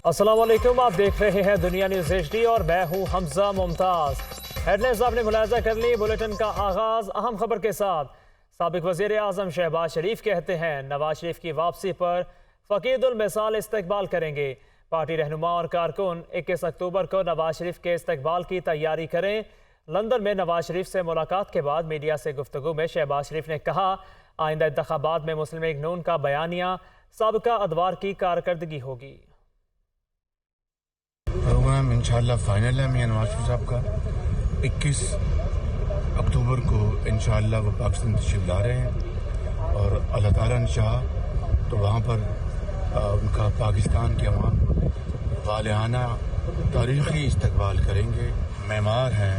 السلام علیکم، آپ دیکھ رہے ہیں دنیا نیوز HD اور میں ہوں حمزہ ممتاز۔ ہیڈ لائنز آپ نے ملاحظہ کر لی۔ بلیٹن کا آغاز اہم خبر کے ساتھ۔ سابق وزیر اعظم شہباز شریف کہتے ہیں نواز شریف کی واپسی پر فقید المثال استقبال کریں گے۔ پارٹی رہنما اور کارکن 21 اکتوبر کو نواز شریف کے استقبال کی تیاری کریں۔ لندن میں نواز شریف سے ملاقات کے بعد میڈیا سے گفتگو میں شہباز شریف نے کہا آئندہ انتخابات میں مسلم لیگ نون کا بیانیہ سابقہ ادوار کی کارکردگی ہوگی۔ پروگرام انشاءاللہ فائنل ہے میاں نواز شریف صاحب کا 21 اکتوبر کو انشاءاللہ وہ پاکستان تشریف لا رہے ہیں اور اللہ تعالیٰ نے چاہا تو وہاں پر ان کا پاکستان کے عوام والہانہ تاریخی استقبال کریں گے۔ معمار ہیں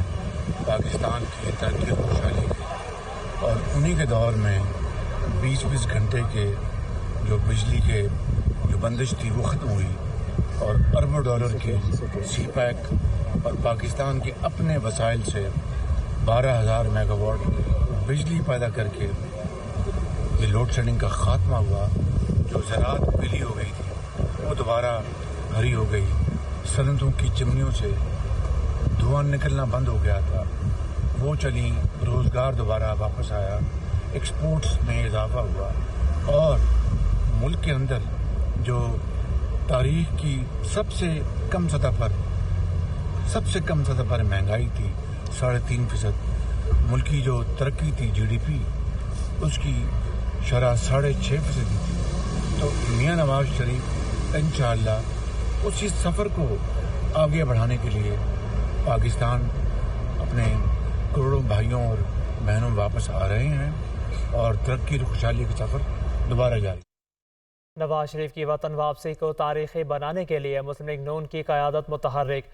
پاکستان کی ترقی و خوشحالی کے، اور انہی کے دور میں 20 گھنٹے کے جو بجلی کے جو بندش تھی وہ ختم ہوئی اور اربوں ڈالر کے سی پیک اور پاکستان کے اپنے وسائل سے 12,000 میگا واٹ بجلی پیدا کر کے یہ لوڈ شیڈنگ کا خاتمہ ہوا۔ جو زراعت پیلی ہو گئی تھی وہ دوبارہ ہری ہو گئی، صنعتوں کی چمنیوں سے دھواں نکلنا بند ہو گیا تھا، وہ چلی، روزگار دوبارہ واپس آیا، ایکسپورٹس میں اضافہ ہوا، اور ملک کے اندر جو تاریخ کی سب سے کم سطح پر مہنگائی تھی 3.5%، ملک کی جو ترقی تھی GDP اس کی شرح 6.5% تھی۔ تو میاں نواز شریف انشاءاللہ اسی سفر کو آگے بڑھانے کے لیے پاکستان اپنے کروڑوں بھائیوں اور بہنوں واپس آ رہے ہیں اور ترقی اور خوشحالی کا سفر دوبارہ جاری۔ نواز شریف کی وطن واپسی کو تاریخی بنانے کے لیے مسلم لیگ نون کی قیادت متحرک۔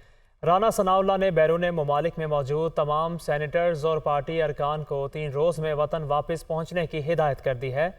رانا ثناء اللہ نے بیرون ممالک میں موجود تمام سینیٹرز اور پارٹی ارکان کو 3 روز میں وطن واپس پہنچنے کی ہدایت کر دی ہے۔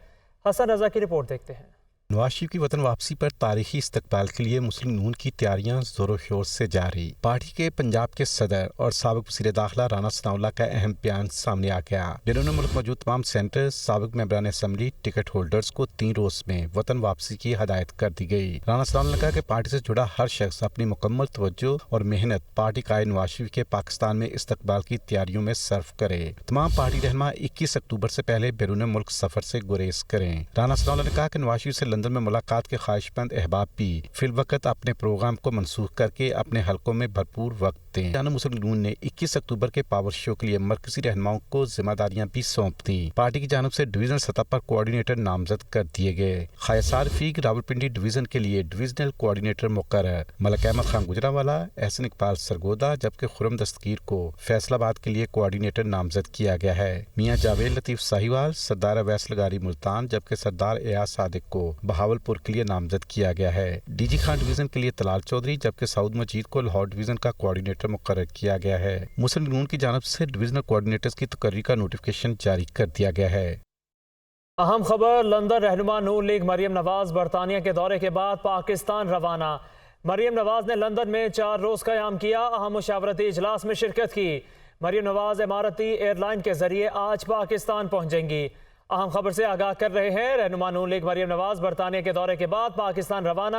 حسن رضا کی رپورٹ دیکھتے ہیں۔ نواز شریف کی وطن واپسی پر تاریخی استقبال کے لیے مسلم نون کی تیاریاں زور و شور سے جاری۔ پارٹی کے پنجاب کے صدر اور سابق وزیر داخلہ رانا ثناء اللہ کا اہم بیان سامنے آ گیا۔ بیرون ملک موجود تمام سینٹر سابق ممبران اسمبلی ٹکٹ ہولڈرز کو 3 روز میں وطن واپسی کی ہدایت کر دی گئی۔ رانا ثناء اللہ نے کہا کہ پارٹی سے جڑا ہر شخص اپنی مکمل توجہ اور محنت پارٹی قائد نواز شریف کے پاکستان میں استقبال کی تیاریوں میں صرف کرے۔ تمام پارٹی رہنما 21 اکتوبر سے پہلے بیرون ملک سفر سے گریز کریں۔ رانا ثناء اللہ نے کہا کہ نواز شریف سے لندن میں ملاقات کے خواہش مند احباب بھی فی الوقت اپنے پروگرام کو منسوخ کر کے اپنے حلقوں میں بھرپور وقت دیں۔ مسلم نون نے 21 اکتوبر کے پاور شو کے لیے مرکزی رہنماؤں کو ذمہ داریاں بھی سونپ دیں۔ پارٹی کی جانب سے ڈویژنل سطح پر کوآرڈینیٹر نامزد کر دیے گئے۔ خیسار فیق راولپنڈی ڈویژن کے لیے ڈویژنل کوآرڈینیٹر مقرر۔ ملک احمد خان گجرانوالہ، احسن اقبال سرگودا، جبکہ خرم دستگیر کو فیصل آباد کے لیے کوآرڈینیٹر نامزد کیا گیا ہے۔ میاں جاوید لطیف ساہیوال، سردار اویس لغاری ملتان، جبکہ سردار ایاز صادق کو بہاولپور کے لیے نامزد کیا گیا ہے۔ ڈی جی خان ڈویژن کے لیے طلال چودھری، جبکہ سعود مجید کو لاہور ڈویژن کا کوآرڈینیٹر مقرر کیا گیا ہے۔ مسلم نون کی جانب سے ڈویژنل کوآرڈینیٹرز کی تقرری کا نوٹیفکیشن جاری کر دیا گیا ہے۔ اہم خبر، لندن رہنما نون لیگ مریم نواز برطانیہ کے دورے کے بعد پاکستان روانہ۔ مریم نواز نے لندن میں 4 روز قیام کیا، اہم مشاورتی اجلاس میں شرکت کی۔ مریم نواز اماراتی ایئر لائن کے ذریعے آج پاکستان پہنچیں گی۔ اہم خبر سے آگاہ کر رہے ہیں، رہنما نون لیگ مریم نواز برطانیہ کے دورے کے بعد پاکستان روانہ۔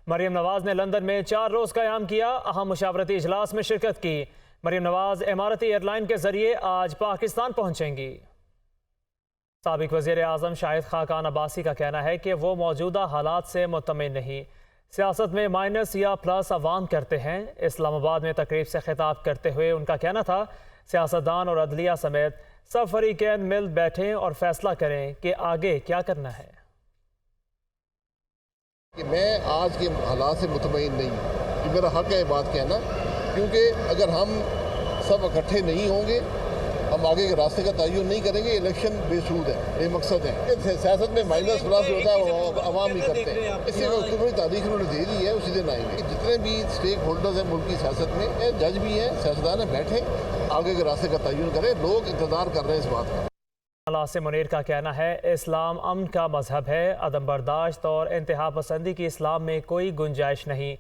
مریم نواز نے لندن میں 4 روز قیام کیا، اہم مشاورتی اجلاس میں شرکت کی۔ مریم نواز اماراتی ایئر لائن کے ذریعے آج پاکستان پہنچیں گی۔ سابق وزیر اعظم شاہد خاقان عباسی کا کہنا ہے کہ وہ موجودہ حالات سے مطمئن نہیں، سیاست میں مائنس یا پلس عوام کرتے ہیں۔ اسلام آباد میں تقریب سے خطاب کرتے ہوئے ان کا کہنا تھا سیاستدان اور عدلیہ سمیت سب فریقین مل بیٹھیں اور فیصلہ کریں کہ آگے کیا کرنا ہے۔ میں آج کے حالات سے مطمئن نہیں ہوں، یہ میرا حق ہے بات کہنا، کیونکہ اگر ہم سب اکٹھے نہیں ہوں گے، ہم آگے کے راستے کا تعین نہیں کریں گے، الیکشن بے سود ہے، بے مقصد ہے۔ سیاست میں مائنس پلس جو ہوتا ہے وہ عوام ہی کرتے ہیں، اس سے حکومتی تاریخ انہوں نے دے دی ہے، اسی دن آئیں گے۔ جتنے بھی اسٹیک ہولڈرز ہیں ملک کی سیاست میں، جج بھی ہیں، سیاستدان ہیں، بیٹھیں، آگے کے راستے کا تعین کریں۔ لوگ انتظار کر رہے ہیں اس بات کا۔ عاصم منیر کا کہنا ہے اسلام امن کا مذہب ہے، عدم برداشت اور انتہا پسندی کی اسلام میں کوئی گنجائش نہیں۔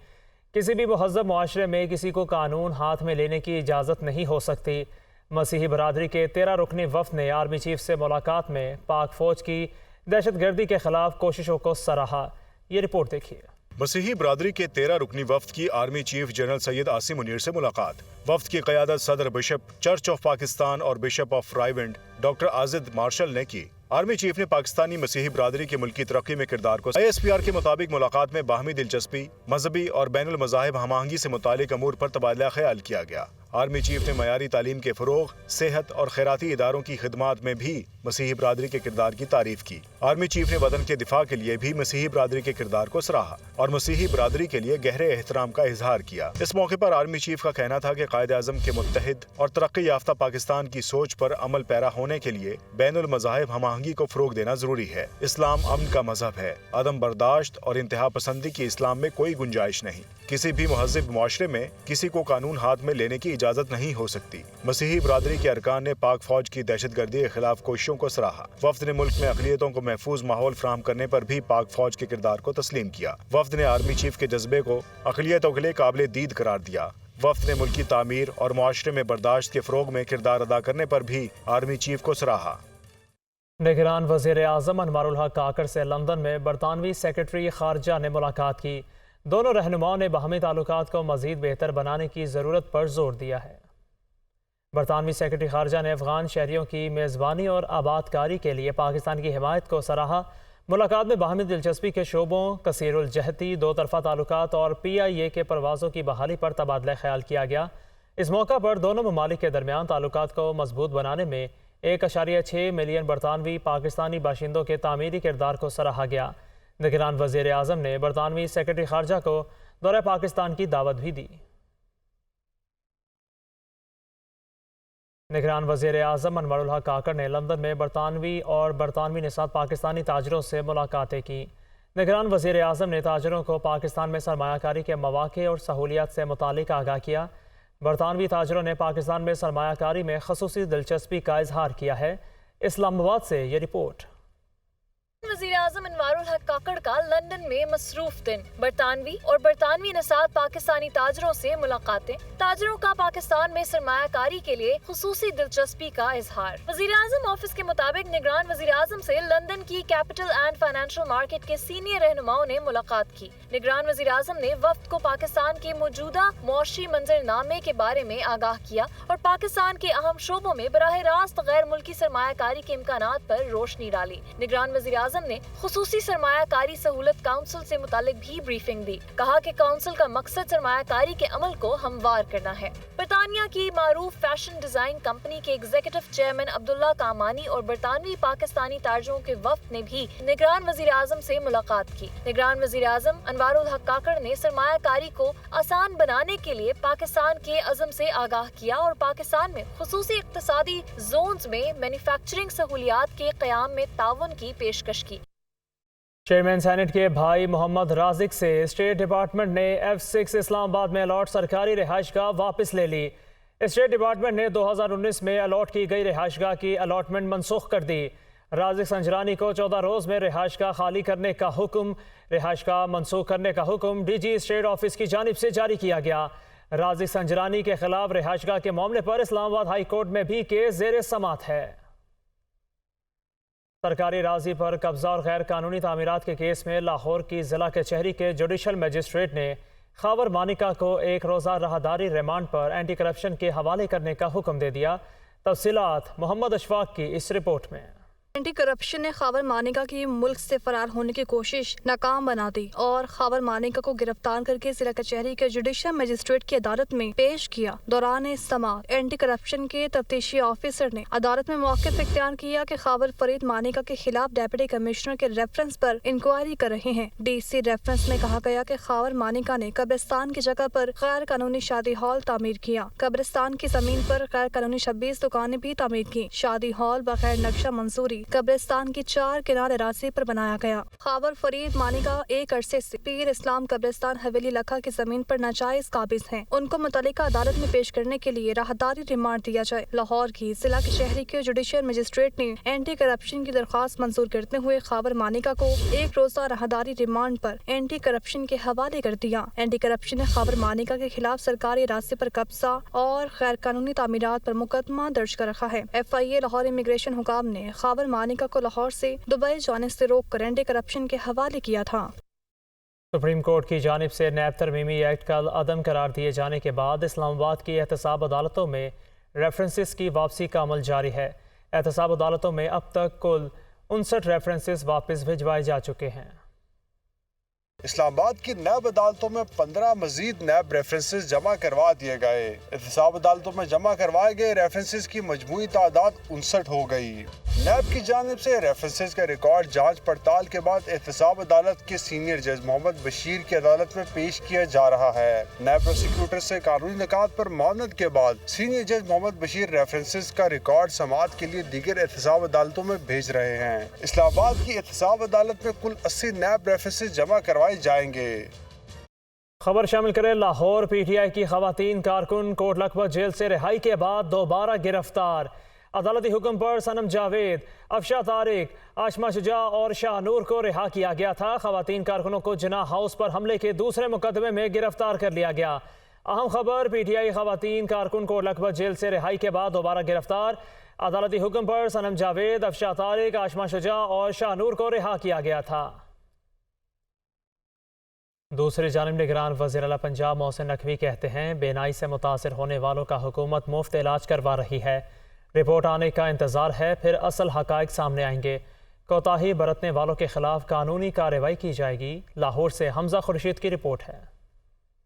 کسی بھی مہذب معاشرے میں کسی کو قانون ہاتھ میں لینے کی اجازت نہیں ہو سکتی۔ مسیحی برادری کے 13 رکنی وفد نے آرمی چیف سے ملاقات میں پاک فوج کی دہشت گردی کے خلاف کوششوں کو سراہا۔ یہ رپورٹ دیکھیے۔ मसीही बरादरी के 13 रुकनी वफ्द की army chief general Syed Asim Munir से मुलाकात। वफ्द की क़यादत सदर बिशप चर्च ऑफ पाकिस्तान और bishop of Raiwind doctor Azad Marshall ने की। आर्मी चीफ ने पाकिस्तानी मसीही बरादरी की मुल्की तरक्की में किरदार को ISPR के मुताबिक मुलाकात में बाहमी दिलचस्पी, मजहबी और बैनुल मज़ाहिब हमाहंगी से मुतालिक अमूर पर तबादला ख्याल किया गया। आर्मी चीफ ने मयारी तालीम के फ़रोग़, सेहत और खैराती इदारों की खिदमात में भी मसीही बरादरी के किरदार की तारीफ की। आर्मी चीफ ने वतन के दिफा के लिए भी मसीही बरादरी के किरदार को सराहा और मसीही बरादरी के लिए गहरे एहतराम का इजहार किया। इस मौके पर आर्मी चीफ का कहना था कि कायद आज़म के मुत्तहिद और तरक्की याफ्ता पाकिस्तान की सोच पर अमल पैरा होने के लिए बैनुल मज़ाहिब हमाहंगी को फ़रोग़ देना जरूरी है। इस्लाम अमन का मजहब है। अदम बर्दाश्त और इंतहा पसंदी की इस्लाम में कोई गुंजाइश नहीं। किसी भी महज़िब मुआशरे में किसी को कानून हाथ में लेने की इजाज़त नहीं हो सकती। मसीही बरादरी के अरकान ने पाक फौज की दहशतगर्दी के खिलाफ कोशिशों को सराहा। वफ्द ने मुल्क में अक़लियतों को महफूज माहौल फराहम करने पर भी पाक फौज के किरदार को तस्लीम किया। वफ्द ने आर्मी चीफ के जज्बे को अक़लियतों के लिए काबिल दीद करार दिया। वफ्द ने मुल्की तामीर और मुआशरे में बर्दाश्त के फ़रोग़ में किरदार अदा करने पर भी आर्मी चीफ को सराहा। निगरान वज़ीर आज़म अनवारुल हक काकड़ से लंदन में बरतानवी सेक्रेटरी खारजा ने मुलाकात की। दोनों रहनुमाओं ने बाहमी ताल्लुकात को मज़ीद बेहतर बनाने की ज़रूरत पर जोर दिया है। बरतानवी सेक्रेटरी खारजा ने अफ़गान शहरियों की मेज़बानी और आबादकारी के लिए पाकिस्तान की हिमायत को सराहा। मुलाकात में बाहमी दिलचस्पी के शोबों, कसीरुल जहती, दो तरफ़ा ताल्लुकात और PIA के परवाज़ों की बहाली पर तबादला ख्याल किया गया। इस मौका पर दोनों ममालिक के दरमियान ताल्लुकात को मजबूत बनाने में 1.6 मिलियन बरतानवी पाकिस्तानी बाशिंदों के तामीरी किरदार को सराहा गया। निगरान वज़ीर आज़म ने बरतानवी सेक्रेटरी खारजा को दौरे पाकिस्तान की दावत भी दी। निगरान वज़ीर आज़म अनवारुल हक काकड़ ने लंदन में बरतानवी और बरतानवी निसात पाकिस्तानी ताजरों से मुलाकातें की। निगरान वज़ीर आज़म ने ताजरों को पाकिस्तान में सरमायाकारी के मौक़े और सहूलियात से मुतालिक आगाह किया। बरतानवी ताजरों ने पाकिस्तान में सरमायाकारी में ख़ुसूसी दिलचस्पी का इजहार किया है। इस्लामाबाद से ये रिपोर्ट। वज़ीर आज़म अनवारुल हक काकड़ का लंदन में मसरूफ दिन। बरतानवी और बरतानवी नसात पाकिस्तानी ताजरों से मुलाकातें। ताजरों का पाकिस्तान में सरमायाकारी के लिए खुसूसी दिलचस्पी का इजहार। वज़ीर आज़म ऑफिस के मुताबिक निगरान वज़ीर आज़म से लंदन की कैपिटल एंड फाइनेंशियल मार्केट के सीनियर रहनुमाओं ने मुलाकात की। निगरान वज़ीर आज़म ने वफ्द को पाकिस्तान के मौजूदा मुआशी मंजरनामे के बारे में आगाह किया और पाकिस्तान के अहम शोबों में बराह रास्त गैर मुल्की सरमायाकारी के इम्कानात पर रोशनी डाली। निगरान वज़ीर आज़म ने खुसूसी सरमायाकारी सहूलत काउंसिल से मुतालिक भी ब्रीफिंग दी। कहा कि काउंसिल का मकसद सरमायाकारी के अमल को हमवार करना है। बरतानिया की मारूफ फैशन डिजाइन कंपनी के एग्जीक्यूटिव चेयरमैन अब्दुल्ला कामानी और बरतानवी पाकिस्तानी ताजरों के वफ्द ने भी निगरान वज़ीर आज़म से मुलाकात की। निगरान वज़ीर आज़म अनवारुल हक काकड़ ने सरमायाकारी को आसान बनाने के लिए पाकिस्तान के अज़म से आगाह किया और पाकिस्तान में खुसूसी इक्तिसादी जोन्स में मैन्युफैक्चरिंग सहूलियात के क़याम में ताउन की पेशकश की। चेयरमैन सेनेट के भाई मोहम्मद राजिक से स्टेट डिपार्टमेंट ने F6 इस्लामाबाद में अलॉट सरकारी रिहाइशगाह वापस ले ली। स्टेट डिपार्टमेंट ने 2019 में अलॉट की गई रिहाइशगाह की अलॉटमेंट मनसूख कर दी। राजिक संजरानी को 14 रोज़ में रिहाइशगाह खाली करने का हुक्म, रिहाइशगाह मनसूख करने का हुक्म DG स्टेट ऑफिस की जानिब से जारी किया गया। राजिक संजरानी के खिलाफ रिहाइशगाह के मामले पर इस्लामाबाद हाई कोर्ट में भी केस ज़ेर समाअत है। सरकारी राजी पर कब्जा और गैर कानूनी तामीरात के केस में लाहौर की जिला कचहरी के जुडिशल मजिस्ट्रेट ने खावर मानिका को 1 रोज़ा राहदारी रिमांड पर एंटी करप्शन के हवाले करने का हुक्म दे दिया। तफसीलात मोहम्मद अशफाक की इस रिपोर्ट में। एंटी करप्शन ने खावर मानिका की मुल्क से फरार होने की कोशिश नाकाम बना दी और खावर मानिका को गिरफ्तार करके जिला कचहरी के जुडिशल मजिस्ट्रेट की अदालत में पेश किया। दौरान समाअत एंटी करप्शन के तफ्तीशी ऑफिसर ने अदालत में मौक़िफ़ इख्तियार किया कि खावर फरीद मानिका के खिलाफ डेप्यूटी कमिश्नर के रेफरेंस पर इंक्वायरी कर रहे हैं। DC रेफरेंस में कहा गया कि खावर मानिका ने कब्रिस्तान की जगह पर गैर कानूनी शादी हॉल तामीर किया। कब्रिस्तान की जमीन पर गैर कानूनी 26 दुकानें भी तामीर की। शादी हॉल बगैर नक्शा मंजूरी कब्रिस्तान की 4 किनार रास्ते पर बनाया गया। खावर फरीद मानिका एक अरसे से पीर इस्लाम कब्रिस्तान हवेली लखा की जमीन पर नाजायज काबिज हैं। उनको मुतल्लिका अदालत में पेश करने के लिए राहदारी रिमांड दिया जाए। लाहौर की जिला शहरी के जुडिशल मजिस्ट्रेट ने एंटी करप्शन की दरख्वास्त मंजूर करते हुए खावर मानिका को 1 रोज़ा राहदारी रिमांड पर एंटी करप्शन के हवाले कर दिया। एंटी करप्शन ने खावर मानिका के खिलाफ सरकारी रास्ते पर कब्जा और गैर कानूनी तामीरात पर मुकदमा दर्ज कर रखा है। FIA लाहौर इमिग्रेशन हुकाम ने खावर मानिका को लाहौर से दुबई जाने से रोक कर एंटी करप्शन के हवाले किया था। सुप्रीम कोर्ट की जानिब से नैब तरमीमी एक्ट कल अदम करार दिए जाने के बाद इस्लामाबाद की एहतसाब अदालतों में रेफरेंसेस की वापसी का अमल जारी है। एहतसाब अदालतों में अब तक कुल 59 रेफरेंसेस वापस भिजवाए जा चुके हैं। इस्लामाबाद की नैब अदालतों में 15 मजीद नैब रेफरेंसेस जमा करवा दिए गए। एहतसाब अदालतों में जमा करवाए गए रेफरेंसेस की मजमूई तादाद 59 हो गई। नैब की जानिब से रेफरेंसेस का रिकॉर्ड जांच पड़ताल के बाद एहतसाब अदालत के सीनियर जज मोहम्मद बशीर की अदालत में पेश किया जा रहा है। नैब प्रोसिक्यूटर से कानूनी निकात पर मानद के बाद सीनियर जज मोहम्मद बशीर रेफरेंसेस का रिकॉर्ड समाअत के लिए दीगर एहतसाब अदालतों में भेज रहे हैं। इस्लामाबाद की एहतसाब अदालत में कुल 80 नैब रेफरेंसेस जमा करवाए जाएंगे। खबर शामिल करें लाहौर। पीटीआई की खवातीन कारकुन कोट लखपत जेल से रिहाई के बाद दोबारा गिरफ्तार। अदालती हुक्म पर सनम जावेद, अफशा तारिक, आशमा शुजा और शाहनूर को रिहा किया गया था। खवातीन कारकुनों को जिना हाउस पर हमले के दूसरे मुकदमे में गिरफ्तार कर लिया गया। अहम खबर, पीटीआई खवातीन कारकुन कोट लखपत जेल से रिहाई के बाद दोबारा गिरफ्तार। अदालती हुक्म पर सनम जावेद, अफशा तारिक, आशमा शुजा और शाहनूर को रिहा किया गया था। दूसरी जानिब निगरान वज़ीर आला पंजाब मोहसिन नकवी कहते हैं बेनाई से मुतासर होने वालों का हुकूमत मुफ्त इलाज करवा रही है। रिपोर्ट आने का इंतज़ार है, फिर असल हक़ाइक़ सामने आएंगे। कोताही बरतने वालों के खिलाफ कानूनी कार्रवाई की जाएगी। लाहौर से हमजा खुर्शीद की रिपोर्ट है।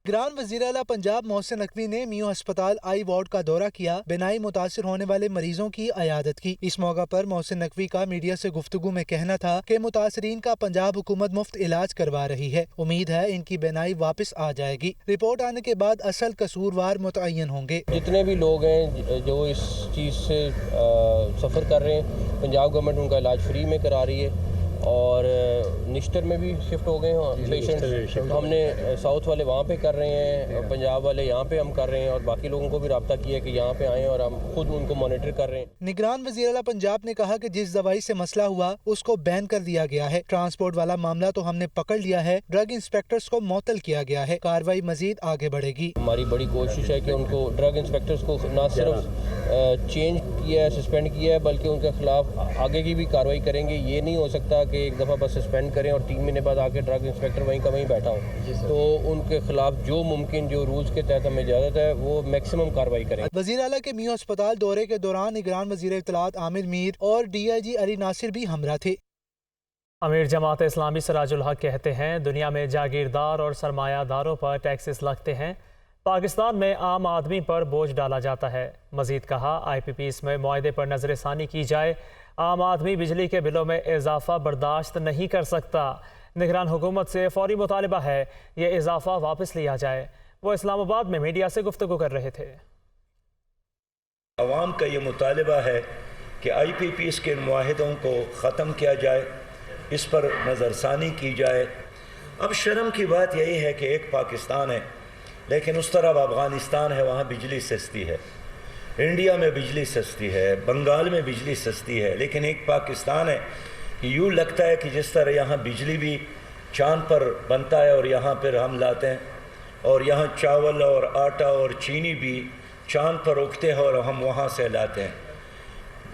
निगरान वज़ीर आला पंजाब मोहसिन नकवी ने मियो अस्पताल आई वार्ड का दौरा किया, बिनाई मुतासिर होने वाले मरीजों की अयादत की। इस मौका पर मोहसिन नकवी का मीडिया से गुफ्तगू में कहना था कि मुतासरीन का पंजाब हुकूमत मुफ्त इलाज करवा रही है। उम्मीद है इनकी बिनाई वापस आ जाएगी। रिपोर्ट आने के बाद असल कसूरवार मुतय्यन होंगे। जितने भी लोग हैं जो इस चीज़ से सफ़र कर रहे हैं, पंजाब गवर्नमेंट उनका इलाज फ्री में करा रही है और निश्तर में भी शिफ्ट हो गए हैं पेशेंट। हमने साउथ वाले वहाँ पे कर रहे हैं, पंजाब वाले यहाँ पे हम कर रहे हैं और बाकी लोगों को भी रब्ता किया कि यहाँ पे आएँ और हम खुद उनको मॉनिटर कर रहे हैं। निगरान वज़ीर आला पंजाब ने कहा कि जिस दवाई से मसला हुआ उसको बैन कर दिया गया है। ट्रांसपोर्ट वाला मामला तो हमने पकड़ लिया है, ड्रग इंस्पेक्टर्स को मुअत्तल किया गया है। कार्रवाई मजीद आगे बढ़ेगी। हमारी बड़ी कोशिश है कि उनको ड्रग इंस्पेक्टर्स को न सिर्फ चेंज किया है, सस्पेंड किया है, बल्कि उनके खिलाफ आगे की भी कार्रवाई करेंगे। ये नहीं हो सकता कि एक दफ़ा बस सस्पेंड करें और 3 महीने बाद आके ड्रग इंस्पेक्टर वहीं का वहीं बैठा हो। तो उनके खिलाफ जो मुमकिन, जो रूल्स के तहत हमें इजाज़त है, वो मैक्सिमम कार्रवाई करें। वज़ीर आला के मियो अस्पताल दौरे के दौरान निगरान वज़ीर इत्तलात आमिर मीर और DIG अली नासिर भी हमरा थे। अमीर जमात इस्लामी सिराजुल हक कहते हैं दुनिया में जागीरदार और सरमायादारों पर टैक्सेस लगते हैं, पाकिस्तान में आम आदमी पर बोझ डाला जाता है। मजीद कहा IPPs में मुआहदे पर नजरसानी की जाए। आम आदमी बिजली के बिलों में इजाफा बर्दाश्त नहीं कर सकता। निगरान हुकूमत से फौरी मुतालिबा है ये इजाफा वापस लिया जाए। वो इस्लामाबाद में मीडिया से गुफ्तगू कर रहे थे। अवाम का ये मुतालिबा है कि IPPs के मुआहदों को ख़त्म किया जाए, इस पर नज़रसानी की जाए। अब शर्म की बात यही है कि एक पाकिस्तान है, लेकिन उस तरफ अफ़गानिस्तान है, वहाँ बिजली सस्ती है, इंडिया में बिजली सस्ती है, बंगाल में बिजली सस्ती है, लेकिन एक पाकिस्तान है कि यूँ लगता है कि जिस तरह यहाँ बिजली भी चाँद पर बनता है और यहाँ पर हम लाते हैं, और यहाँ चावल और आटा और चीनी भी चाँद पर उगते हैं और हम वहाँ से लाते हैं।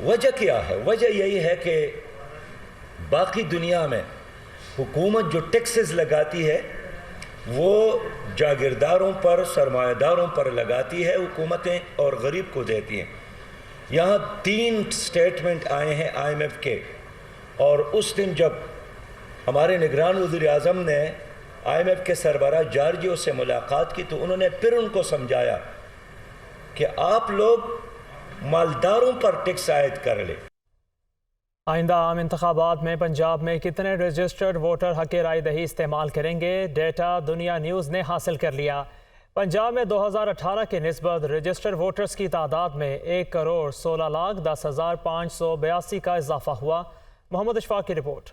वजह क्या है? वजह यही है कि बाकी दुनिया में हुकूमत जो टैक्सेस लगाती है वो जागीरदारों पर, सरमायादारों पर लगाती है हुकूमतें और गरीब को देती हैं। यहाँ 3 स्टेटमेंट आए हैं IMF के, और उस दिन जब हमारे निगरान वज़ीर आज़म ने IMF के सरबराह जॉर्जियो से मुलाकात की तो उन्होंने फिर उनको समझाया कि आप लोग मालदारों पर टैक्स आयद कर ले। आइंदा आम इंतखाबात में पंजाब में कितने रजिस्टर्ड वोटर हक़ राय दही इस्तेमाल करेंगे, डेटा दुनिया न्यूज़ ने हासिल कर लिया। पंजाब में 2018 के निस्बत रजिस्टर्ड वोटर्स की तादाद में 1,16,10,582 का इजाफा हुआ। मोहम्मद इशफाक की रिपोर्ट।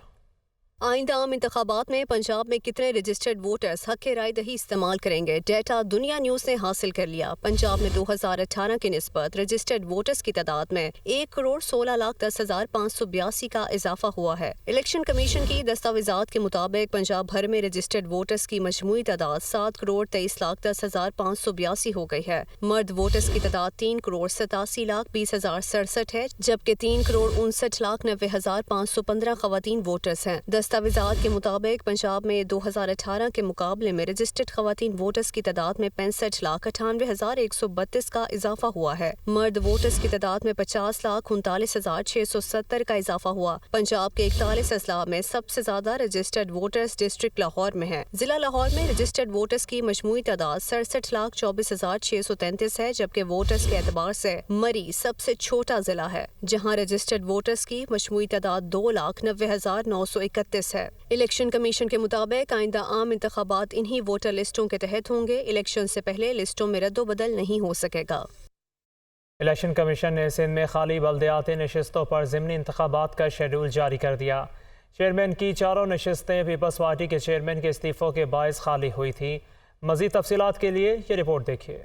आइंदा आम इंतखाबात में पंजाब में कितने रजिस्टर्ड वोटर्स हक़ राय दही इस्तेमाल करेंगे, डेटा दुनिया न्यूज़ ने हासिल कर लिया। पंजाब में 2018 की निस्बत रजिस्टर्ड वोटर्स की तादाद में 1,16,10,582 का इजाफा हुआ है। इलेक्शन कमीशन की दस्तावेजात के मुताबिक पंजाब भर में रजिस्टर्ड वोटर्स की मजमूई तादाद 7,23,10,582 हो गई है। मर्द वोटर्स की तादाद 3,87,20,067 है, जबकि 3,59,90,515 खवातीन वोटर्स हैं। दस्तावेजात के मुताबिक पंजाब में 2018 के मुकाबले में रजिस्टर्ड खवातीन वोटर्स की तादाद में 65,98,132 का इजाफा हुआ है। मर्द वोटर्स की तादाद में 50,39,670 का इजाफा हुआ। पंजाब के 41 अजला में सबसे ज्यादा रजिस्टर्ड वोटर्स डिस्ट्रिक्ट लाहौर में है। जिला लाहौर में रजिस्टर्ड वोटर्स की मजमूई तादाद 67,24,633 है, जबकि वोटर्स के एतबार से मरी सबसे छोटा जिला है, जहाँ रजिस्टर्ड वोटर्स की मजमूई तादाद 2,90,931 है। इलेक्शन कमीशन के मुताबिक आइंदा आम इंतखाबात इन्हीं वोटर लिस्टों के तहत होंगे। इलेक्शन से पहले लिस्टों में रद्दो बदल नहीं हो सकेगा। इलेक्शन कमीशन ने सिंध में खाली बल्दियाती नशिस्तों पर ज़िमनी इंतखाबात का शेड्यूल जारी कर दिया। चेयरमैन की चारों नशिस्तें पीपल्स पार्टी के चेयरमैन के इस्तीफों के बायस खाली हुई थी। मज़ीद तफसीलात के लिए ये रिपोर्ट देखिए।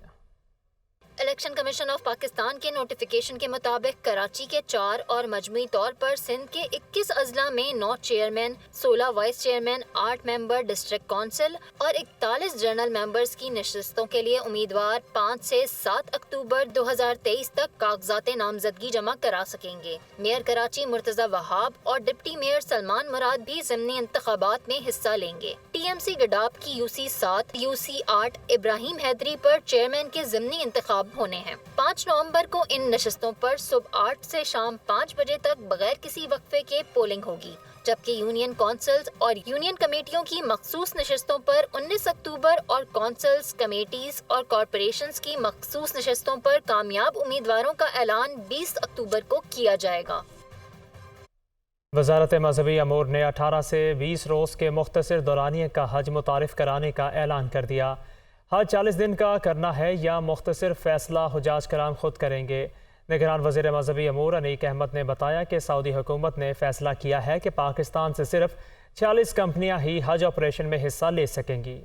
इलेक्शन कमीशन ऑफ पाकिस्तान के नोटिफिकेशन के मुताबिक कराची के 4 और मजमूई तौर पर सिंध के 21 अजला में 9 chairman, 16 vice chairman, 8 member district council और 41 जनरल मेंबर्स की नशिस्तों के लिए उम्मीदवार 5 से 7 अक्टूबर 2023 तक कागजात नामजदगी जमा करा सकेंगे। मेयर कराची मुर्तजा वहाब और डिप्टी मेयर सलमान मुराद भी ज़िमनी इंतखाबात में हिस्सा लेंगे। TMC गडाब की UC 7, UC 8 इब्राहिम हैदरी पर चेयरमैन के ज़िमनी इंतखाब होने हैं। 5 नवंबर को इन नशिस्तों पर सुबह 8 से शाम 5 बजे तक बगैर किसी वक्फे के पोलिंग होगी, जबकि यूनियन काउंसिल्स और यूनियन कमेटियों की मखसूस नशिस्तों पर 19 अक्टूबर और काउंसिल्स, कमेटीज और कॉरपोरेशंस की मखसूस नशिस्तों पर कामयाब उम्मीदवारों का ऐलान 20 अक्टूबर को किया जाएगा। वज़ारत मज़हबी अमूर ने 18 से 20 रोज़ के मुख्तसर दौरानिए का हज मुतारिफ कराने का ऐलान कर दिया। हज 40 दिन का करना है या मुख्तसर फैसला हुजाज कराम खुद करेंगे। निगरान वज़ीर मज़हबी अमूर अनीक अहमद ने बताया कि सऊदी हुकूमत ने फैसला किया है कि पाकिस्तान से सिर्फ 46 कंपनियां ही हज ऑपरेशन में हिस्सा ले सकेंगी।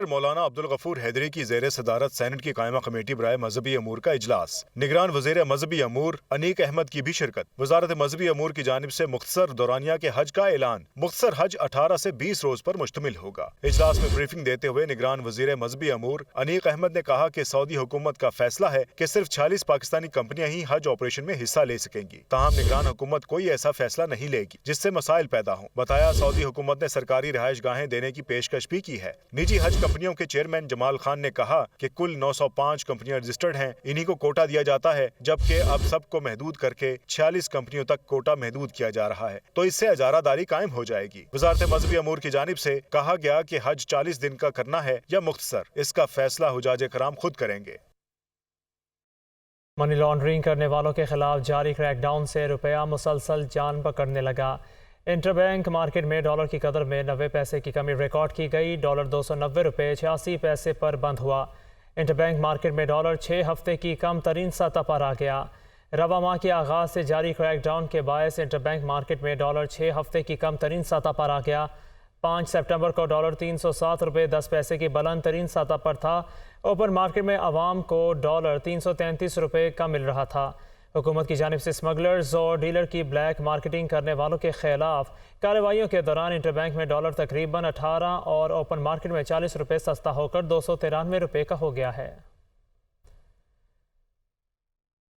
मौलाना अब्दुल गफूर हैदरी की ज़ेर सदारत सेनेट की कायमा कमेटी बराए मजहबी अमूर का इजलास। निगरान वज़ीर मजहबी अमूर अनीक अहमद की भी शिरकत। वज़ारत मजहबी अमूर की जानिब से मुख्तसर दौरानिया के हज का ऐलान। मुख्तसर हज 18 से 20 रोज पर मुश्तमिल होगा। इजलास में ब्रीफिंग देते हुए निगरान वज़ीर मजहबी अमूर अनीक अहमद ने कहा कि सऊदी हुकूमत का फैसला है कि सिर्फ 46 पाकिस्तानी कंपनियां ही हज ऑपरेशन में हिस्सा ले सकेंगी। ताहम निगरान हुकूमत कोई ऐसा फैसला नहीं लेगी जिससे मसाइल पैदा हों। बताया सऊदी हुकूमत ने सरकारी रिहाइश गाहें देने की पेशकश भी की है। निजी हज कंपनियों के चेयरमैन जमाल खान ने कहा कि कुल 905 कंपनियां रजिस्टर्ड हैं, इन्हीं को कोटा दिया जाता है, जबकि अब सबको महदूद करके 46 कंपनियों तक कोटा महदूद किया जा रहा है, तो इससे अजारादारी कायम हो जाएगी। वज़ारत मज़हबी अमूर की जानिब से कहा गया कि हज 40 दिन का करना है या मुख्तसर, इसका फैसला हुजाज कराम खुद करेंगे। मनी लॉन्ड्रिंग करने वालों के खिलाफ जारी क्रैकडाउन से रुपया मुसलसल जान पकड़ने लगा। इंटरबैंक मार्केट में डॉलर की कदर में 90 पैसे की कमी रिकॉर्ड की गई। डॉलर 290 रुपये 86 पैसे पर बंद हुआ। इंटरबैंक मार्केट में डॉलर 6 हफ्ते की कम तरीन सतह पर आ गया। रवा माह के आगाज़ से जारी क्रैकडाउन के बायस इंटरबैंक मार्केट में डॉलर 6 हफ्ते की कम तरीन सतह पर आ गया। 5 सितंबर को डॉलर 307 रुपये 10 पैसे की बुलंद तरीन सतह पर था। ओपन मार्केट में आवाम को डॉलर 333 रुपये का मिल रहा था। हुकूमत की जानिब से स्मगलर्स और डीलर की ब्लैक मार्केटिंग करने वालों के खिलाफ कार्रवाइयों के दौरान इंटरबैंक में डॉलर तकरीबन 18 और ओपन मार्केट में 40 रुपये सस्ता होकर 293 रुपये का हो गया है।